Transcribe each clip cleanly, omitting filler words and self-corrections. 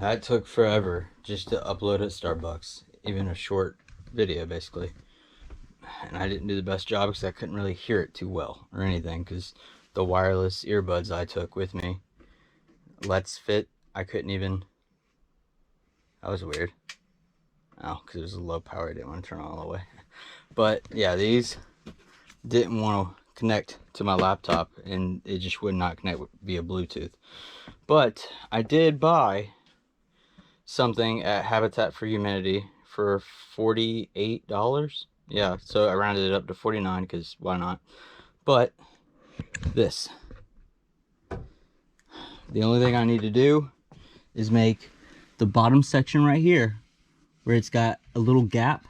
That took forever just to upload at Starbucks, even a short video basically. And I didn't do the best job because I couldn't really hear it too well or anything, because the wireless earbuds I took with me, Let's Fit, I couldn't even. That was weird. Oh, because it was a low power, I didn't want to turn it all the way. But yeah, these didn't want to connect to my laptop, and it just would not connect via Bluetooth. But I did buy something at Habitat for Humanity for $48. Yeah, so I rounded it up to 49 because why not? But this, the only thing I need to do is make the bottom section right here, where it's got a little gap,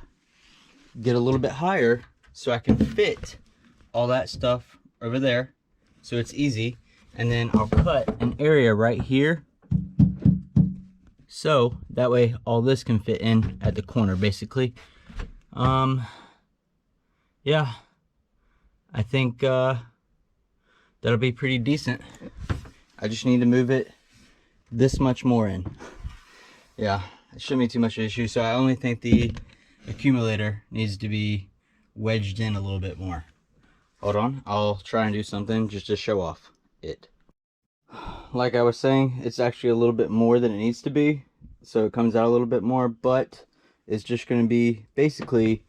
get a little bit higher so I can fit all that stuff over there, so it's easy. And then I'll cut an area right here, so that way all this can fit in at the corner basically. Yeah, I think that'll be pretty decent. I just need to move it this much more in. Yeah, it shouldn't be too much of an issue. So I only think the accumulator needs to be wedged in a little bit more. Hold on, I'll try and do something just to show off it. Like I was saying, it's actually a little bit more than it needs to be, so it comes out a little bit more, but it's just going to be basically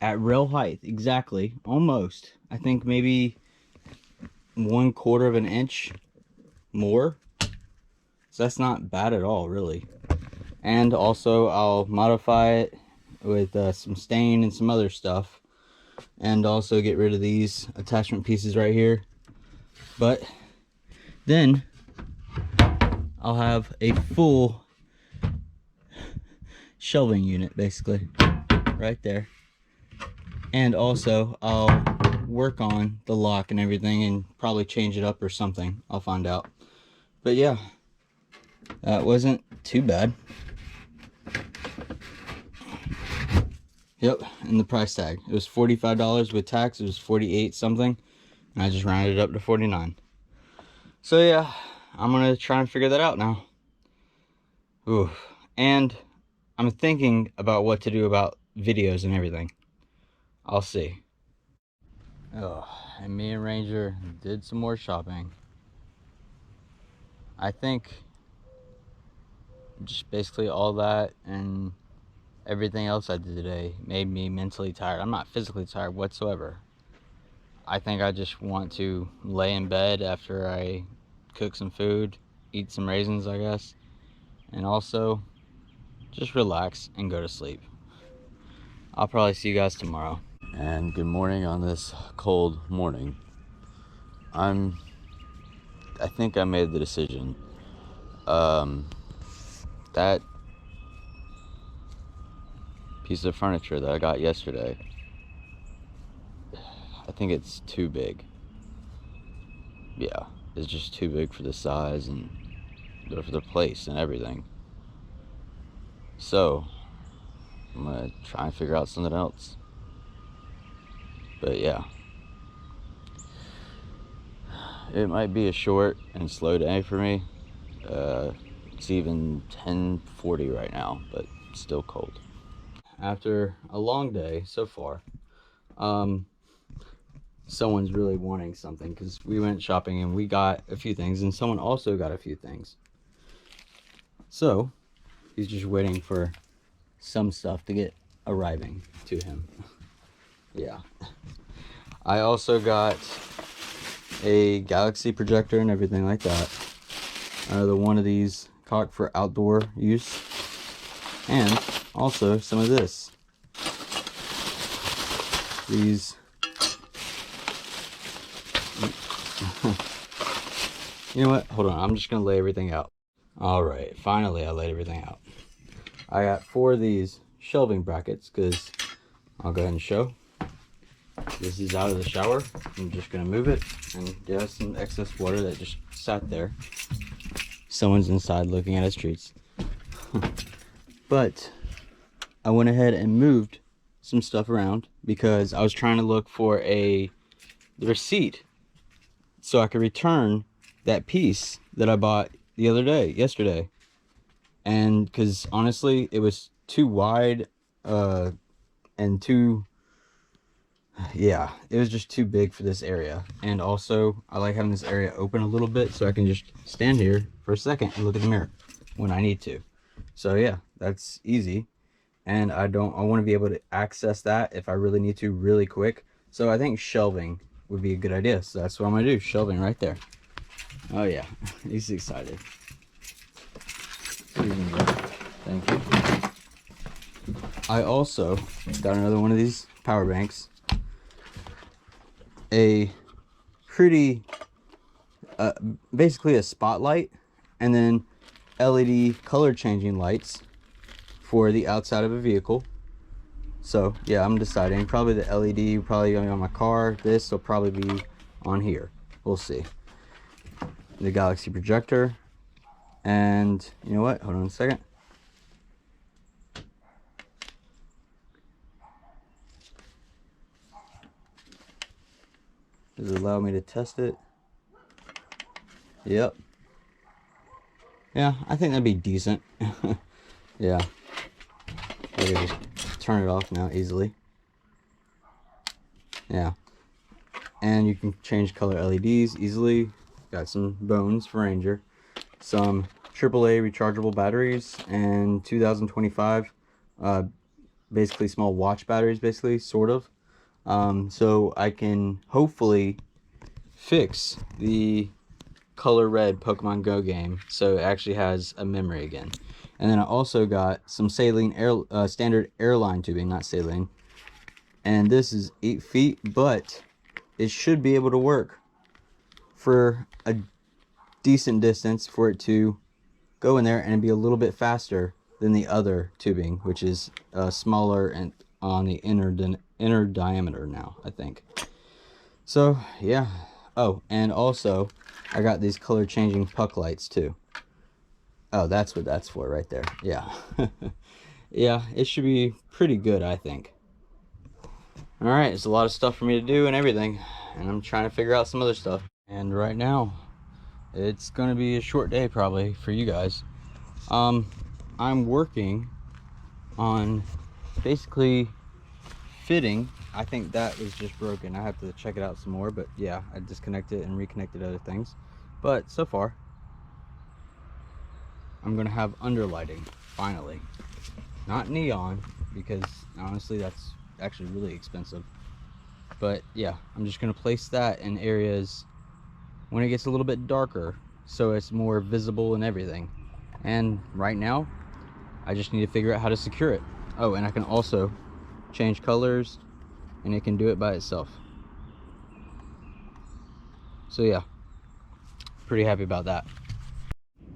at rail height, exactly, almost. I think maybe 1/4 of an inch more, so that's not bad at all, really. And also I'll modify it with some stain and some other stuff, and also get rid of these attachment pieces right here. But then I'll have a full shelving unit basically right there. And also I'll work on the lock and everything and probably change it up or something. I'll find out. But yeah, that wasn't too bad. Yep, and the price tag, it was $45 with tax. It was 48 something, and I just rounded it up to 49. So yeah, I'm gonna try and figure that out now. Ooh, and I'm thinking about what to do about videos and everything. I'll see. Oh, and me and Ranger did some more shopping. I think just basically all that and everything else I did today made me mentally tired. I'm not physically tired whatsoever. I think I just want to lay in bed after I cook some food, eat some raisins, I guess, and also just relax and go to sleep. I'll probably see you guys tomorrow. And good morning on this cold morning. I think I made the decision. That piece of furniture that I got yesterday, I think it's too big. Yeah, it's just too big for the size and for the place and everything. So I'm gonna try and figure out something else. But yeah, it might be a short and slow day for me. It's even 10:40 right now, but still cold. After a long day so far, someone's really wanting something, because we went shopping and we got a few things, and someone also got a few things. So he's just waiting for some stuff to get arriving to him. Yeah, I also got a Galaxy projector and everything like that. The one of these cocked for outdoor use, and also some of this. These you know what, hold on, I'm just gonna lay everything out. All right, finally I laid everything out. I got 4 of these shelving brackets, because I'll go ahead and show. This is out of the shower. I'm just gonna move it, and there's some excess water that just sat there. Someone's inside looking at his treats. But I went ahead and moved some stuff around because I was trying to look for the receipt so I could return that piece that I bought yesterday. And because honestly, it was too wide, and too, yeah, it was just too big for this area. And also, I like having this area open a little bit so I can just stand here for a second and look at the mirror when I need to. So yeah, that's easy. And I want to be able to access that if I really need to really quick. So I think shelving would be a good idea. So that's what I'm gonna do, shelving right there. Oh yeah, he's excited. Thank you. I also got another one of these power banks. A pretty, basically a spotlight, and then LED color changing lights for the outside of a vehicle. So yeah, I'm deciding probably the LED probably going on my car. This will probably be on here. We'll see. The Galaxy projector, and you know what? Hold on a second. Does it allow me to test it? Yep. Yeah, I think that'd be decent. Yeah. I can just turn it off now easily. Yeah. And you can change color LEDs easily. Got some bones for Ranger. Some AAA rechargeable batteries, and 2025 basically small watch batteries, basically, sort of. So I can hopefully fix the color red Pokemon Go game so it actually has a memory again. And then I also got some saline standard airline tubing, not saline, and this is 8 feet, but it should be able to work for a decent distance for it to go in there and be a little bit faster than the other tubing, which is smaller and on the inner diameter now, I think. So yeah. Oh, and also I got these color changing puck lights too. Oh, that's what that's for right there. Yeah. Yeah, it should be pretty good, I think. All right, it's a lot of stuff for me to do and everything, and I'm trying to figure out some other stuff. And right now it's gonna be a short day probably for you guys. I'm working on basically fitting. I think that was just broken. I have to check it out some more, but yeah, I disconnected and reconnected other things. But so far, I'm gonna have underlighting finally. Not neon, because honestly that's actually really expensive. But yeah, I'm just gonna place that in areas when it gets a little bit darker so it's more visible and everything. And right now I just need to figure out how to secure it. Oh, and I can also change colors, and it can do it by itself. So yeah, pretty happy about that.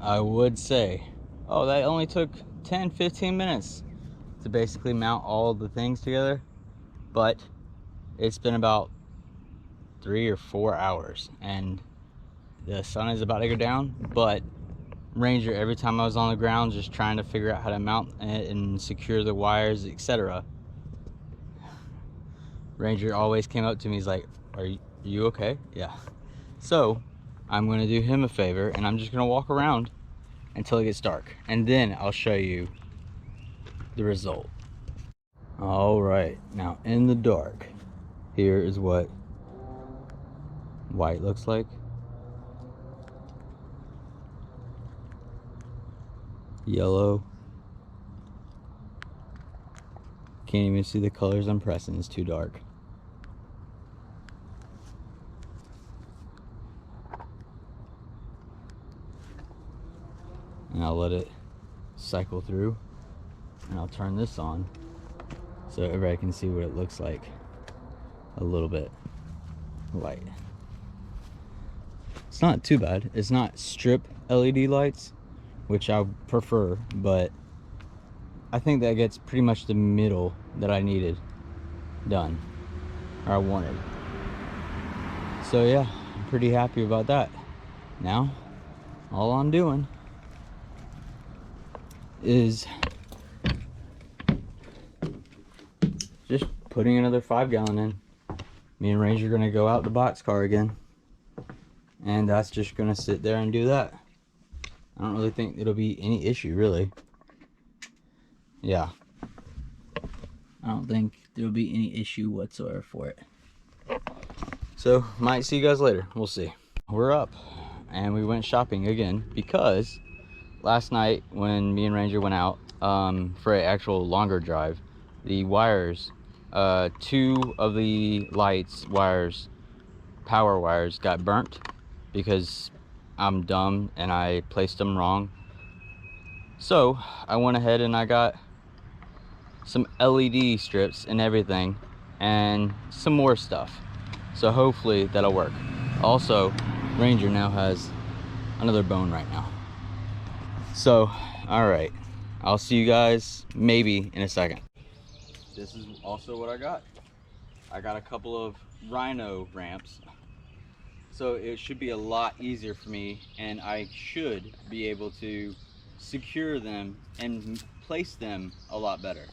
I would say, oh, that only took 10-15 minutes to basically mount all the things together, but it's been about 3 or 4 hours, and the sun is about to go down. But Ranger, every time I was on the ground just trying to figure out how to mount it and secure the wires, etc., Ranger always came up to me. He's like, are you okay? Yeah. So I'm going to do him a favor, and I'm just going to walk around until it gets dark, and then I'll show you the result. All right, now in the dark, here is what white looks like. Yellow. Can't even see the colors I'm pressing, it's too dark. And I'll let it cycle through, and I'll turn this on so everybody can see what it looks like a little bit light. It's not too bad. It's not strip LED lights, which I prefer, but I think that gets pretty much the middle that I needed done, or I wanted. So yeah, I'm pretty happy about that. Now all I'm doing is just putting another 5-gallon in. Me and Ranger are gonna go out the box car again, and that's just gonna sit there and do that. I don't really think it'll be any issue, really. Yeah. I don't think there'll be any issue whatsoever for it. So, might see you guys later. We'll see. We're up, and we went shopping again because last night when me and Ranger went out for an actual longer drive, the wires, 2 of the lights wires, power wires, got burnt because I'm dumb and I placed them wrong. So I went ahead and I got some LED strips and everything and some more stuff, so hopefully that'll work. Also, Ranger now has another bone right now. So all right, I'll see you guys maybe in a second. This is also what I got. I got a couple of Rhino ramps, so it should be a lot easier for me, and I should be able to secure them and place them a lot better.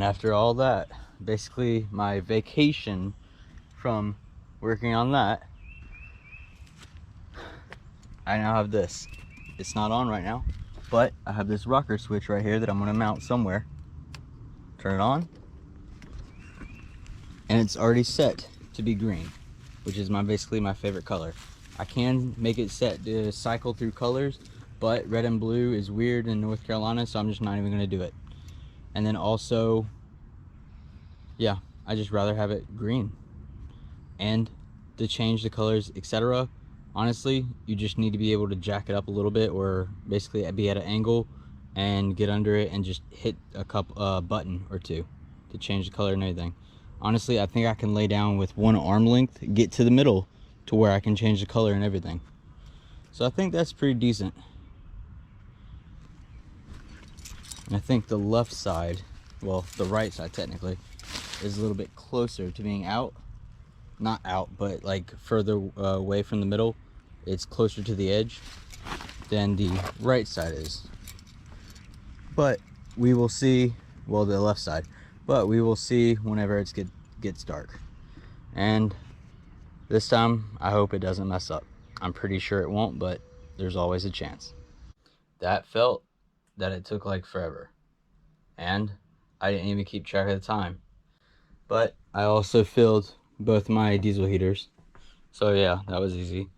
And after all that, basically my vacation from working on that, I now have this. It's not on right now, but I have this rocker switch right here that I'm gonna mount somewhere. Turn it on, and it's already set to be green, which is basically my favorite color. I can make it set to cycle through colors, but red and blue is weird in North Carolina, so I'm just not even gonna do it. And then also, yeah, I just rather have it green. And to change the colors, etc., honestly, you just need to be able to jack it up a little bit, or basically be at an angle and get under it and just hit a button or two to change the color and everything. Honestly, I think I can lay down with one arm length, get to the middle to where I can change the color and everything. So I think that's pretty decent. And I think the left side, well, the right side technically, is a little bit closer to being out. Not out, but like further away from the middle. It's closer to the edge than the right side is. But we will see, well, the left side, but we will see whenever it gets dark. And this time, I hope it doesn't mess up. I'm pretty sure it won't, but there's always a chance. That felt that it took like forever. And I didn't even keep track of the time. But I also filled both my diesel heaters. So yeah, that was easy.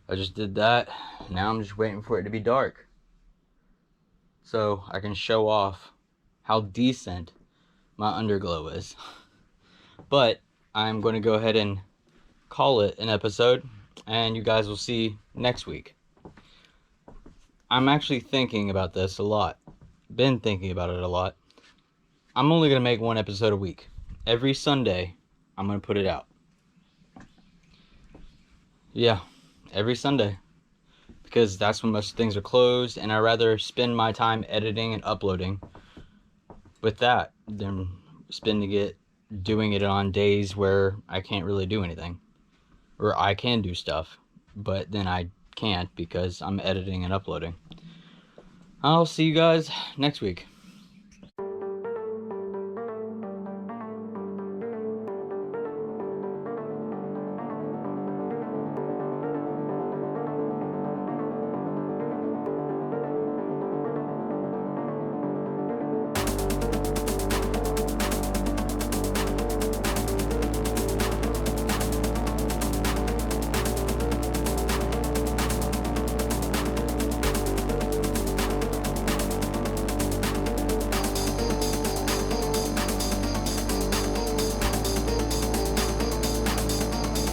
I just did that. Now I'm just waiting for it to be dark, so I can show off how decent my underglow is. But I'm going to go ahead and call it an episode, and you guys will see next week. I'm actually thinking about this a lot. Been thinking about it a lot. I'm only going to make one episode a week. Every Sunday, I'm going to put it out. Yeah, every Sunday. Because that's when most things are closed, and I'd rather spend my time editing and uploading with that than doing it on days where I can't really do anything. Or I can do stuff, but then I can't because I'm editing and uploading. I'll see you guys next week.